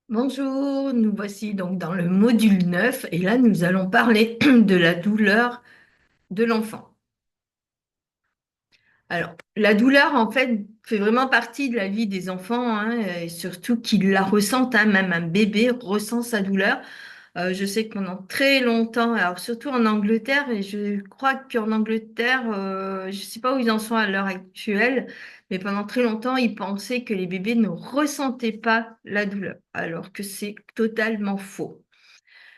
Bonjour, nous voici donc dans le module 9 et là nous allons parler de la douleur de l'enfant. Alors, la douleur en fait fait vraiment partie de la vie des enfants, hein, et surtout qu'ils la ressentent, hein, même un bébé ressent sa douleur. Je sais que pendant très longtemps, alors surtout en Angleterre, et je crois qu'en Angleterre, je ne sais pas où ils en sont à l'heure actuelle, mais pendant très longtemps, ils pensaient que les bébés ne ressentaient pas la douleur, alors que c'est totalement faux.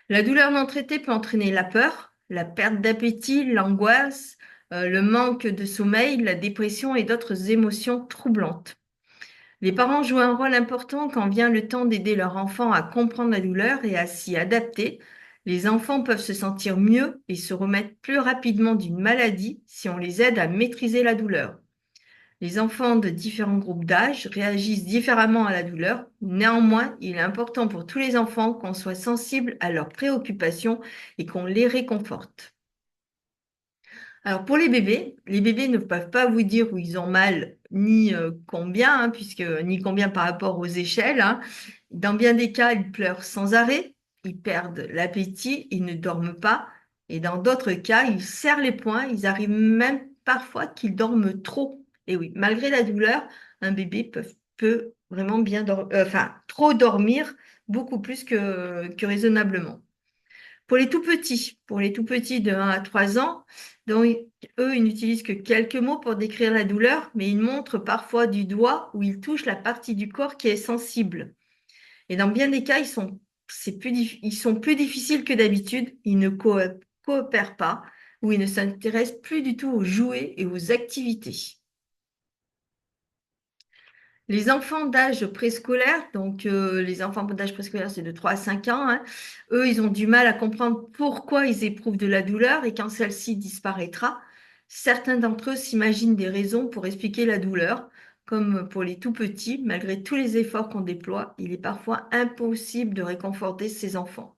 La douleur non traitée peut entraîner la peur, la perte d'appétit, l'angoisse, le manque de sommeil, la dépression et d'autres émotions troublantes. Les parents jouent un rôle important quand vient le temps d'aider leur enfant à comprendre la douleur et à s'y adapter. Les enfants peuvent se sentir mieux et se remettre plus rapidement d'une maladie si on les aide à maîtriser la douleur. Les enfants de différents groupes d'âge réagissent différemment à la douleur. Néanmoins, il est important pour tous les enfants qu'on soit sensible à leurs préoccupations et qu'on les réconforte. Alors pour les bébés ne peuvent pas vous dire où ils ont mal ni combien, hein, puisque ni combien par rapport aux échelles, hein. Dans bien des cas, ils pleurent sans arrêt, ils perdent l'appétit, ils ne dorment pas, et dans d'autres cas, ils serrent les poings, ils arrivent même parfois qu'ils dorment trop. Et oui, malgré la douleur, un bébé peut vraiment enfin trop dormir, beaucoup plus que raisonnablement. Pour les tout petits de 1 à 3 ans, donc, eux, ils n'utilisent que quelques mots pour décrire la douleur, mais ils montrent parfois du doigt où ils touchent la partie du corps qui est sensible. Et dans bien des cas, ils sont plus difficiles que d'habitude, ils ne coopèrent pas, ou ils ne s'intéressent plus du tout aux jouets et aux activités. Les enfants d'âge préscolaire, donc les enfants d'âge préscolaire, c'est de 3 à 5 ans, hein, eux, ils ont du mal à comprendre pourquoi ils éprouvent de la douleur et quand celle-ci disparaîtra. Certains d'entre eux s'imaginent des raisons pour expliquer la douleur, comme pour les tout petits, malgré tous les efforts qu'on déploie, il est parfois impossible de réconforter ces enfants.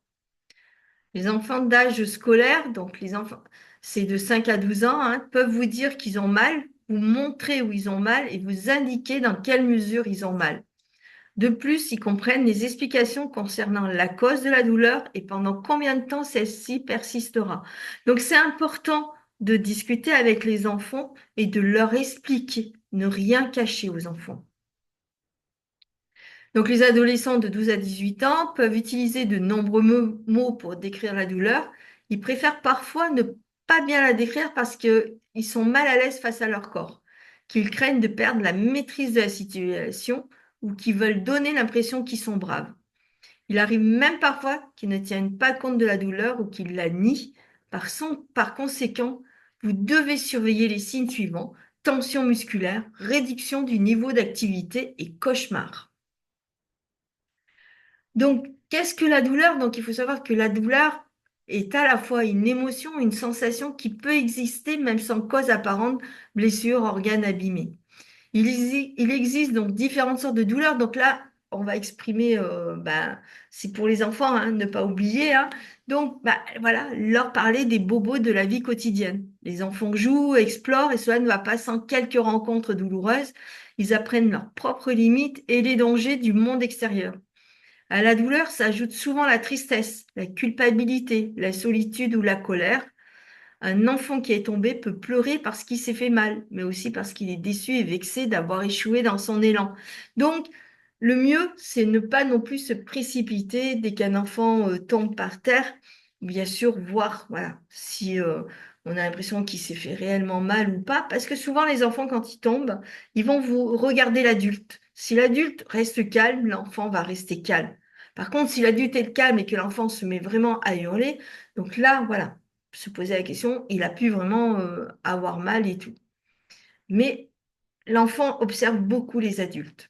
Les enfants d'âge scolaire, donc les enfants, c'est de 5 à 12 ans, hein, peuvent vous dire qu'ils ont mal, vous montrer où ils ont mal et vous indiquer dans quelle mesure ils ont mal. De plus, ils comprennent les explications concernant la cause de la douleur et pendant combien de temps celle-ci persistera. Donc, c'est important de discuter avec les enfants et de leur expliquer, ne rien cacher aux enfants. Donc, les adolescents de 12 à 18 ans peuvent utiliser de nombreux mots pour décrire la douleur. Ils préfèrent parfois ne pas bien la décrire parce qu'ils sont mal à l'aise face à leur corps, qu'ils craignent de perdre la maîtrise de la situation ou qu'ils veulent donner l'impression qu'ils sont braves. Il arrive même parfois qu'ils ne tiennent pas compte de la douleur ou qu'ils la nient. Par conséquent, vous devez surveiller les signes suivants: tension musculaire, réduction du niveau d'activité et cauchemar. Donc, qu'est-ce que la douleur? Donc, il faut savoir que la douleur est à la fois une émotion, une sensation qui peut exister même sans cause apparente, blessure, organe abîmé. Il existe donc différentes sortes de douleurs. Donc là, on va exprimer, c'est pour les enfants, hein, ne pas oublier, hein. Donc, voilà, leur parler des bobos de la vie quotidienne. Les enfants jouent, explorent, et cela ne va pas sans quelques rencontres douloureuses. Ils apprennent leurs propres limites et les dangers du monde extérieur. À la douleur s'ajoute souvent la tristesse, la culpabilité, la solitude ou la colère. Un enfant qui est tombé peut pleurer parce qu'il s'est fait mal, mais aussi parce qu'il est déçu et vexé d'avoir échoué dans son élan. Donc, le mieux, c'est ne pas non plus se précipiter dès qu'un enfant tombe par terre. Bien sûr, voir voilà, si on a l'impression qu'il s'est fait réellement mal ou pas, parce que souvent les enfants, quand ils tombent, ils vont vous regarder l'adulte. Si l'adulte reste calme, l'enfant va rester calme. Par contre, si l'adulte est calme et que l'enfant se met vraiment à hurler, donc là, voilà, se poser la question, il a pu vraiment avoir mal et tout. Mais l'enfant observe beaucoup les adultes.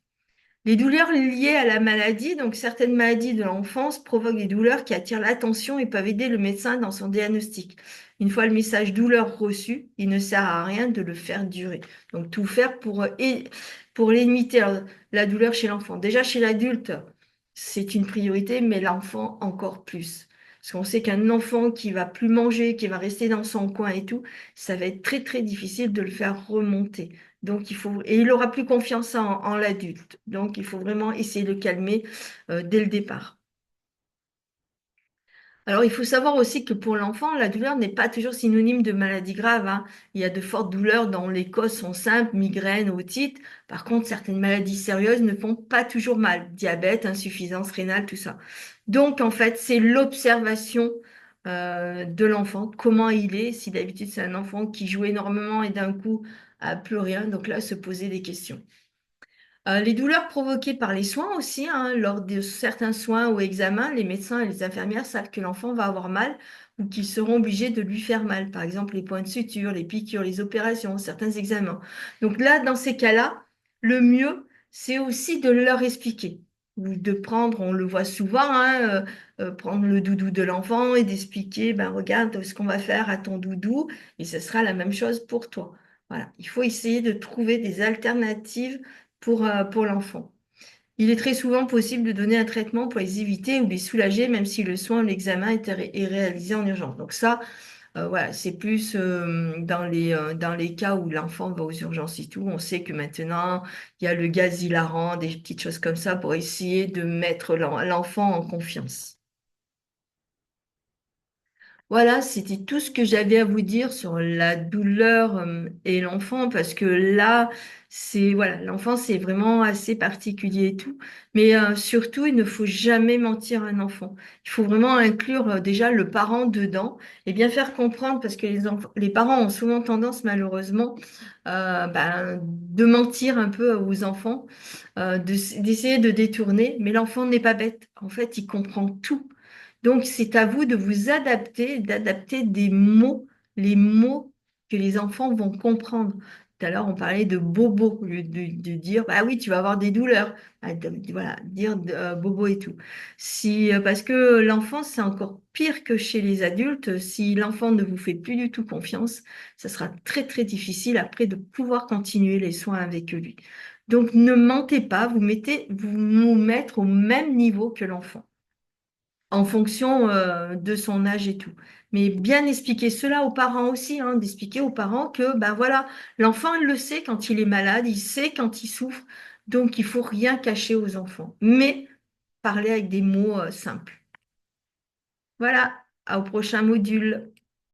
Les douleurs liées à la maladie, donc certaines maladies de l'enfance provoquent des douleurs qui attirent l'attention et peuvent aider le médecin dans son diagnostic. Une fois le message douleur reçu, il ne sert à rien de le faire durer. Donc tout faire pour limiter la douleur chez l'enfant. Déjà chez l'adulte, c'est une priorité, mais l'enfant encore plus. Parce qu'on sait qu'un enfant qui va plus manger, qui va rester dans son coin et tout, ça va être très très difficile de le faire remonter. Donc, et il aura plus confiance en l'adulte. Donc, il faut vraiment essayer de le calmer dès le départ. Alors, il faut savoir aussi que pour l'enfant, la douleur n'est pas toujours synonyme de maladie grave, hein. Il y a de fortes douleurs dont les causes sont simples, migraine, otite. Par contre, certaines maladies sérieuses ne font pas toujours mal. Diabète, insuffisance rénale, tout ça. Donc, en fait, c'est l'observation de l'enfant, comment il est. Si d'habitude, c'est un enfant qui joue énormément et d'un coup, plus rien. Donc là, se poser des questions. Les douleurs provoquées par les soins aussi, hein, lors de certains soins ou examens, les médecins et les infirmières savent que l'enfant va avoir mal ou qu'ils seront obligés de lui faire mal. Par exemple, les points de suture, les piqûres, les opérations, certains examens. Donc là, dans ces cas-là, le mieux, c'est aussi de leur expliquer ou de prendre, on le voit souvent, hein, prendre le doudou de l'enfant et d'expliquer, ben regarde ce qu'on va faire à ton doudou et ce sera la même chose pour toi. Voilà, il faut essayer de trouver des alternatives pour l'enfant. Il est très souvent possible de donner un traitement pour les éviter ou les soulager, même si le soin ou l'examen est réalisé en urgence. Donc ça, voilà, c'est plus dans les cas où l'enfant va aux urgences et tout. On sait que maintenant, il y a le gaz hilarant, des petites choses comme ça pour essayer de mettre l'enfant en confiance. Voilà, c'était tout ce que j'avais à vous dire sur la douleur et l'enfant, parce que là, c'est voilà, l'enfant c'est vraiment assez particulier et tout. Mais surtout, il ne faut jamais mentir à un enfant. Il faut vraiment inclure déjà le parent dedans et bien faire comprendre, parce que les parents ont souvent tendance, malheureusement, de mentir un peu aux enfants, d'essayer de détourner. Mais l'enfant n'est pas bête. En fait, il comprend tout. Donc, c'est à vous de vous adapter, d'adapter des mots, les mots que les enfants vont comprendre. Tout à l'heure, on parlait de bobo, au lieu de dire, ah oui, tu vas avoir des douleurs. Voilà, dire bobo et tout. Si, parce que l'enfant, c'est encore pire que chez les adultes. Si l'enfant ne vous fait plus du tout confiance, ça sera très, très difficile après de pouvoir continuer les soins avec lui. Donc, ne mentez pas, vous mettre au même niveau que l'enfant en fonction de son âge et tout. Mais bien expliquer cela aux parents aussi, hein, d'expliquer aux parents que ben voilà, l'enfant il le sait quand il est malade, il sait quand il souffre, donc il faut rien cacher aux enfants, mais parler avec des mots simples. Voilà, au prochain module.